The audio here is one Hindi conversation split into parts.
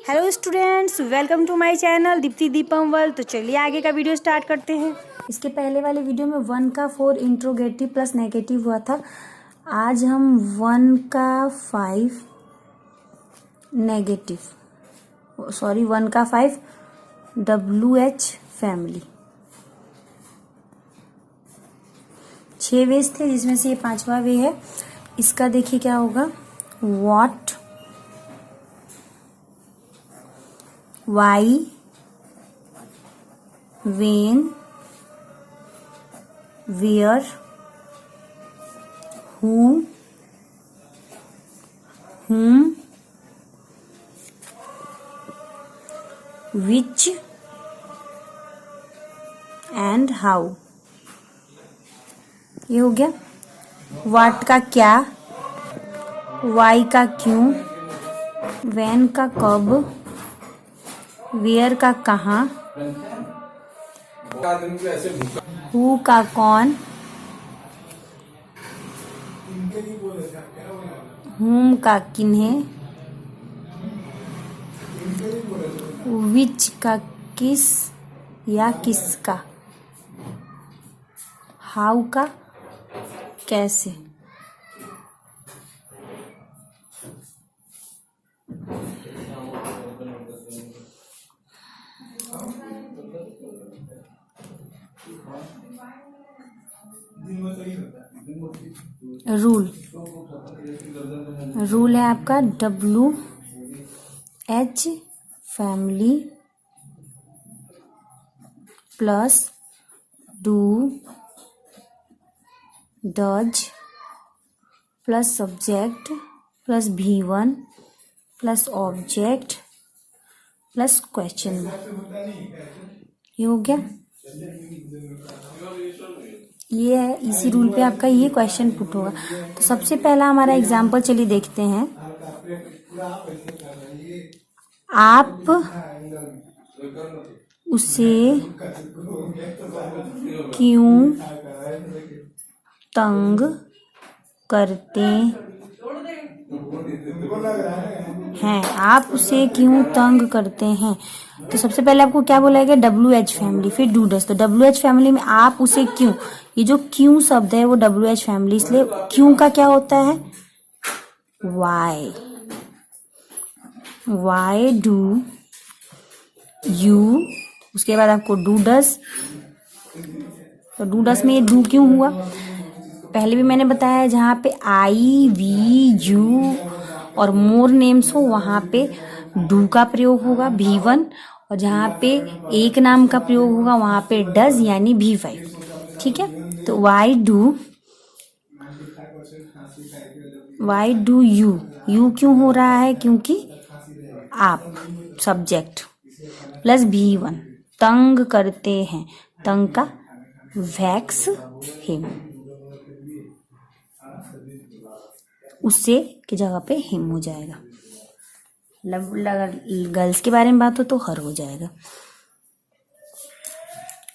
Hello students, welcome to my channel Deepti Deepam world. तो चलिए आगे का वीडियो स्टार्ट करते हैं। इसके पहले वाले वीडियो में 1 का 4 इंट्रोगेटिव प्लस नेगेटिव हुआ था। आज हम 1 का 5 नेगेटिव 1 का 5 WH फैमिली 6 वेज थे, जिसमें से ये 5वां वे है। इसका देखिए क्या होगा। What, why, when, where, who, whom, which and how. ये हो गया। व्हाट का क्या, वाई का क्यों, वेन का कब, वेयर का कहाँ, हु का कौन, हुम का किन्हें, विच का किस या किसका, हाउ का कैसे। रूल है आपका WH family plus do, does plus subject plus V1 plus object plus question mark. ये हो गया। ये है, इसी रूल पे आपका ये क्वेश्चन पुट होगा। तो सबसे पहला हमारा एग्जाम्पल चलिए देखते हैं। आप उसे क्यों तंग करते हैं। आप उसे क्यों तंग करते हैं। तो सबसे पहले आपको क्या बोला गया, WH फैमिली, फिर डू डज। तो WH फैमिली में आप उसे क्यों, ये जो क्यों शब्द है वो WH फैमिली, इसलिए क्यों का क्या होता है वाई। वाई डू यू, उसके बाद आपको डू डज। तो डू डज में ये डू क्यों हुआ, पहले भी मैंने बताया, जहाँ पे आई, वी, यू और मोर नेम्स हो वहां पे डू का प्रयोग होगा V1, और जहाँ पे एक नाम का प्रयोग होगा वहां पे डज यानी V5। ठीक है। तो वाई डू यू क्यों हो रहा है, क्योंकि आप सब्जेक्ट प्लस V1 तंग करते हैं, तंग का वैक्स हिम, उससे की जगह पे हिम हो जाएगा। गर्ल्स के बारे में बात हो तो हर हो जाएगा।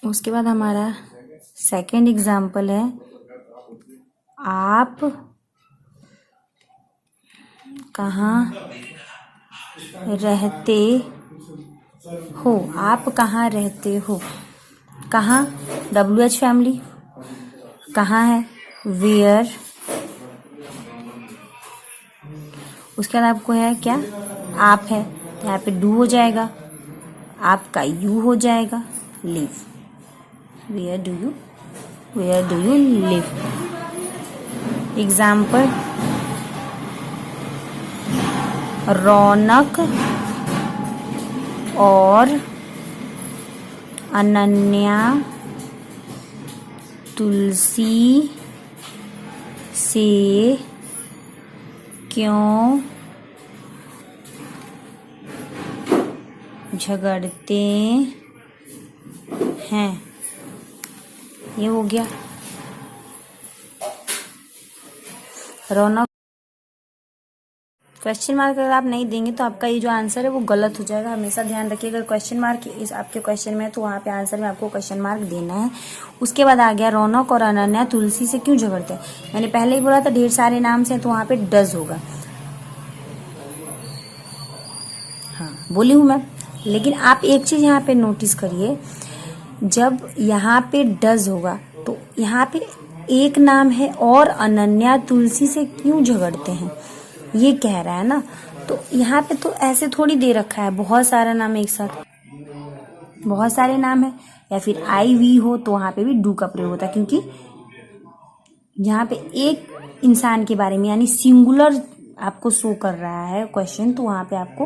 उसके बाद हमारा सेकंड एग्जाम्पल है, आप कहाँ रहते हो। आप कहाँ रहते हो, कहाँ WH फैमिली, कहाँ है वेयर, उसके बाद आपको है क्या आप है, तो यहाँ पे डू हो जाएगा, आपका यू हो जाएगा, live. Where do you live. Example, Raunak और अनन्या तुलसी से क्यों झगड़ते हैं। ये हो गया। रौनक, क्वेश्चन मार्क अगर आप नहीं देंगे तो आपका ये जो आंसर है वो गलत हो जाएगा। हमेशा ध्यान रखिए, अगर क्वेश्चन मार्क इस आपके क्वेश्चन में है तो वहाँ पे आंसर में आपको क्वेश्चन मार्क देना है। उसके बाद आ गया रौनक और अनन्या तुलसी से क्यों झगड़ते हैं। मैंने पहले ही बोला था ढेर सारे नाम से, तो वहाँ पे डज होगा। हाँ, बोली हूँ मैं। लेकिन आप एक चीज़ यहाँ पे नोटिस करिए, जब यहाँ पे डज होगा तो यहाँ पे एक नाम है और अनन्या तुलसी से क्यों झगड़ते हैं, ये कह रहा है ना। तो यहाँ पे तो ऐसे थोड़ी दे रखा है बहुत सारा नाम एक साथ, बहुत सारे नाम है, या फिर आई वी हो तो वहाँ पे भी डू का प्रयोग होता है, क्योंकि यहाँ पे एक इंसान के बारे में यानी सिंगुलर आपको शो कर रहा है क्वेश्चन, तो वहाँ पे आपको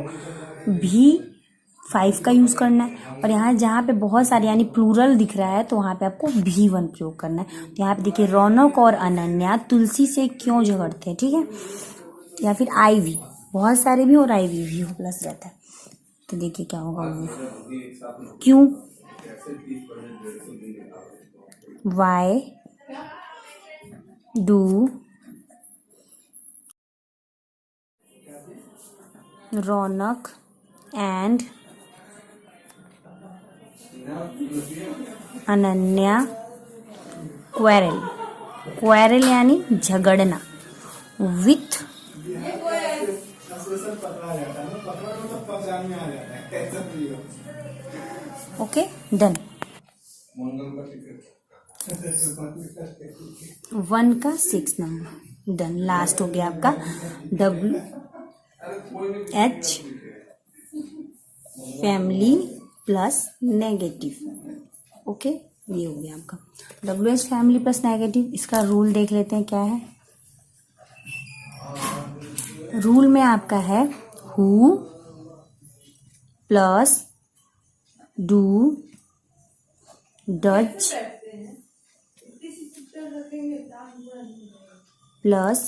V5 का यूज करना है। और यहाँ जहाँ पे बहुत सारे यानी प्लूरल दिख रहा है तो वहाँ पे आपको V1 प्रयोग करना है। तो यहाँ पे देखिए रौनक और अनन्या तुलसी से क्यों झगड़ते हैं, ठीक है। या फिर आई वी, बहुत सारे भी और आई वी भी प्लस रहता है। तो देखिए क्या होगा, वो क्यों, why do Raunak and Ananya quarrel, quarrel यानी झगड़ना, विथ ओके डन। 1 का 6 नंबर डन। लास्ट हो गया आपका WH family plus negative. Okay, ये हो गया आपका WH फैमिली प्लस नेगेटिव। इसका रूल देख लेते हैं क्या है। रूल में आपका है who plus do Dutch plus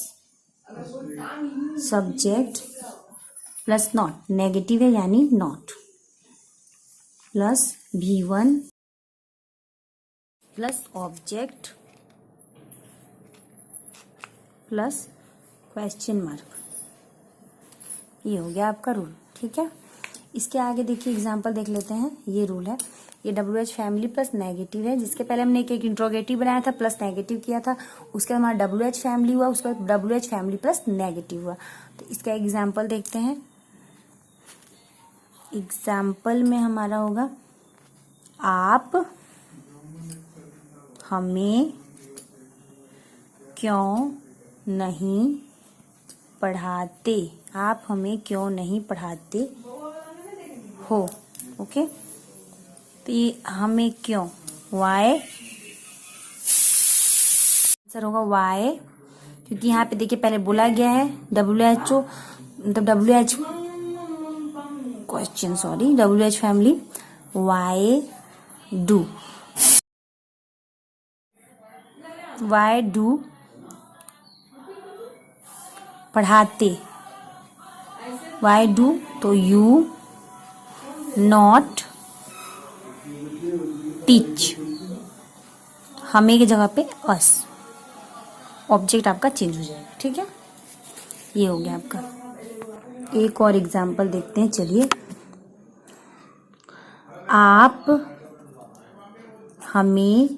subject plus not, negative है यानी not, plus V1 plus object plus question mark. ये हो गया आपका रूल, ठीक है। इसके आगे देखिए एग्जांपल देख लेते हैं। ये रूल है, ये WH फैमिली प्लस नेगेटिव है, जिसके पहले हमने एक इंट्रोगेटिव बनाया था प्लस नेगेटिव किया था, उसके बाद हमारा WH फैमिली हुआ, उसके बाद WH फैमिली प्लस नेगेटिव हुआ। तो इसका एग्जाम्पल देखते हैं। एग्जाम्पल में हमारा होगा आप हमें क्यों नहीं पढ़ाते, आप हमें क्यों नहीं पढ़ाते हो। ओके, तो ये हमें क्यों, वाई आंसर होगा वाई, क्योंकि यहाँ पे देखिए पहले बोला गया है WHO मतलब WH question sorry WH family, why do पढ़ाते, वाई डू तो यू नॉट टीच, हमें की जगह पे अस, ऑब्जेक्ट आपका चेंज हो जाएगा, ठीक है। ये हो गया आपका। एक और एग्जाम्पल देखते हैं, चलिए। आप हमें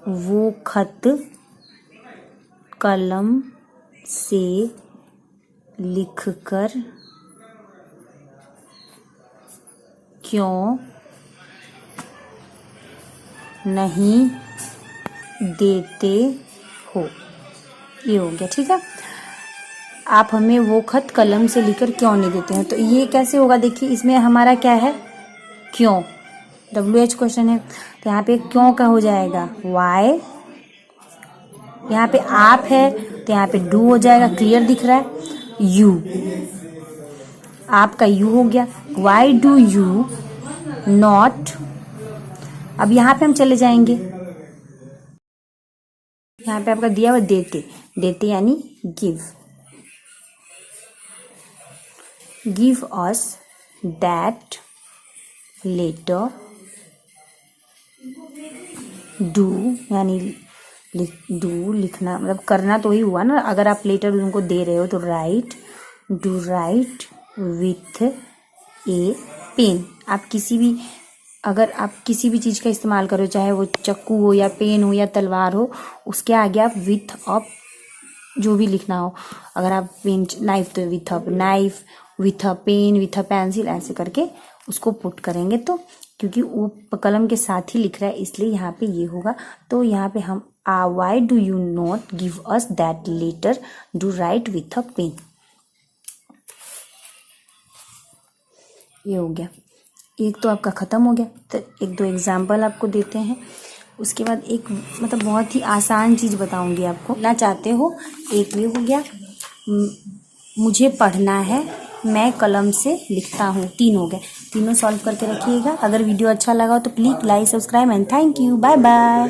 वो खत कलम से लिखकर क्यों नहीं देते हो। ये हो गया, ठीक है। आप हमें वो खत कलम से लिखकर क्यों नहीं देते हैं, तो ये कैसे होगा, देखिए इसमें हमारा क्या है, क्यों, WH क्वेश्चन है, तो यहाँ पे क्यों का हो जाएगा वाई, यहाँ पे आप है तो यहाँ पे डू हो जाएगा, क्लियर दिख रहा है, यू, आपका यू हो गया, वाई डू यू नॉट। अब यहाँ पे हम चले जाएंगे, यहाँ पे आपका दिया हुआ देते, देते यानी give us that letter, do यानी डू लिखना मतलब करना तो ही हुआ ना, अगर आप लेटर उनको दे रहे हो तो write, do write with a pen. आप किसी भी अगर आप किसी भी चीज़ का इस्तेमाल करो, चाहे वो चाकू हो या पेन हो या तलवार हो, उसके आगे आप विथ अप जो भी लिखना हो, अगर आप पेन नाइफ तो with a knife, with a pen, with a pencil, ऐसे करके उसको पुट करेंगे। तो क्योंकि वो कलम के साथ ही लिख रहा है इसलिए यहाँ पे ये होगा। तो यहाँ पे हम why do you not give us that letter, do write with a pen. ये हो गया, एक तो आपका ख़त्म हो गया। तो एक दो एग्जाम्पल आपको देते हैं, उसके बाद एक मतलब बहुत ही आसान चीज़ बताऊंगी आपको। ना चाहते हो, एक ये हो गया, मुझे पढ़ना है, मैं कलम से लिखता हूँ, 3 हो गए। तीनों सॉल्व करके रखिएगा। अगर वीडियो अच्छा लगा हो तो please like, subscribe and thank you. Bye bye.